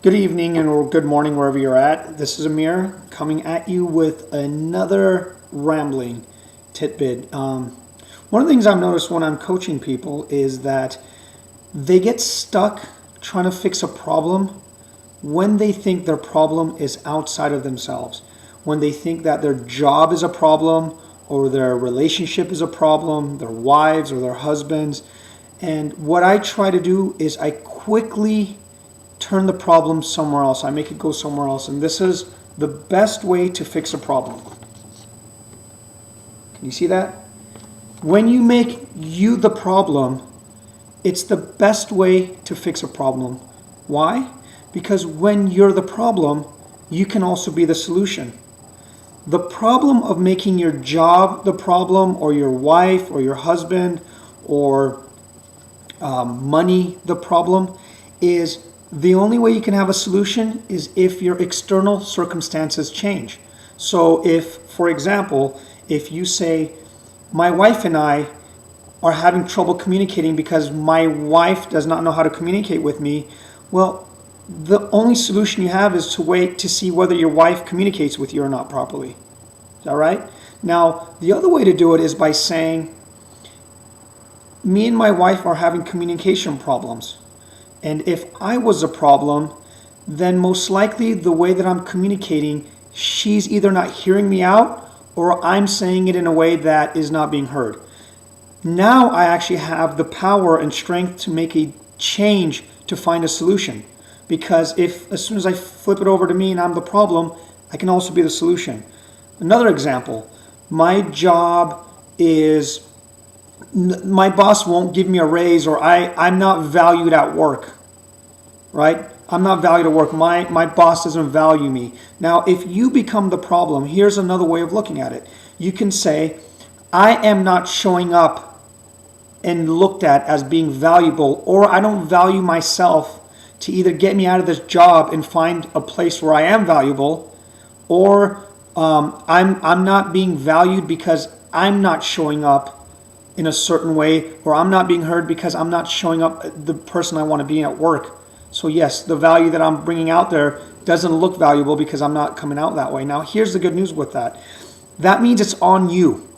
Good evening or good morning wherever you're at. This is Amir coming at you with another rambling tidbit. One of the things I've noticed when I'm coaching people is that they get stuck trying to fix a problem when they think their problem is outside of themselves. When they think that their job is a problem or their relationship is a problem, their wives or their husbands. And what I try to do is I quickly turn the problem somewhere else. I make it go somewhere else. And this is the best way to fix a problem. Can you see that? When you make you the problem, it's the best way to fix a problem. Why? Because when you're the problem, you can also be the solution. The problem of making your job the problem, or your wife, or your husband, or money the problem, is the only way you can have a solution is if your external circumstances change. So if, for example, if you say, my wife and I are having trouble communicating because my wife does not know how to communicate with me, well, the only solution you have is to wait to see whether your wife communicates with you or not properly. Is that right? Now, the other way to do it is by saying, me and my wife are having communication problems. And if I was a problem, then most likely the way that I'm communicating, she's either not hearing me out or I'm saying it in a way that is not being heard. Now I actually have the power and strength to make a change to find a solution. Because if as soon as I flip it over to me and I'm the problem, I can also be the solution. Another example, my job is, my boss won't give me a raise, or I'm not valued at work, right? I'm not valued at work. My boss doesn't value me. Now, if you become the problem, here's another way of looking at it. You can say, I am not showing up and looked at as being valuable, or I don't value myself to either get me out of this job and find a place where I am valuable, or I'm not being valued because I'm not showing up in a certain way, or I'm not being heard because I'm not showing up the person I want to be at work. So yes, the value that I'm bringing out there doesn't look valuable because I'm not coming out that way. Now, here's the good news with that. That means it's on you.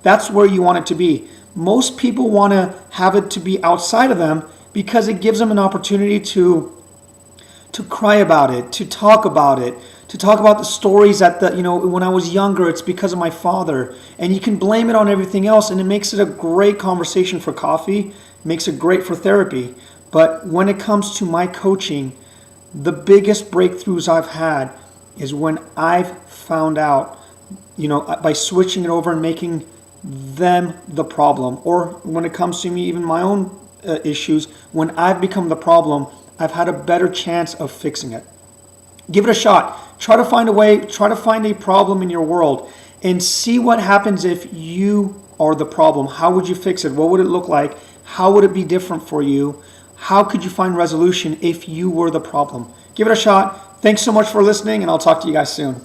That's where you want it to be. Most people want to have it to be outside of them because it gives them an opportunity to cry about it, to talk about it, to talk about the stories that when I was younger, it's because of my father. And you can blame it on everything else, and it makes it a great conversation for coffee, makes it great for therapy. But when it comes to my coaching, the biggest breakthroughs I've had is when I've found out, by switching it over and making them the problem. Or when it comes to me, even my own issues, when I've become the problem, I've had a better chance of fixing it. Give it a shot. Try to find a way, try to find a problem in your world and see what happens if you are the problem. How would you fix it? What would it look like? How would it be different for you? How could you find resolution if you were the problem? Give it a shot. Thanks so much for listening, and I'll talk to you guys soon.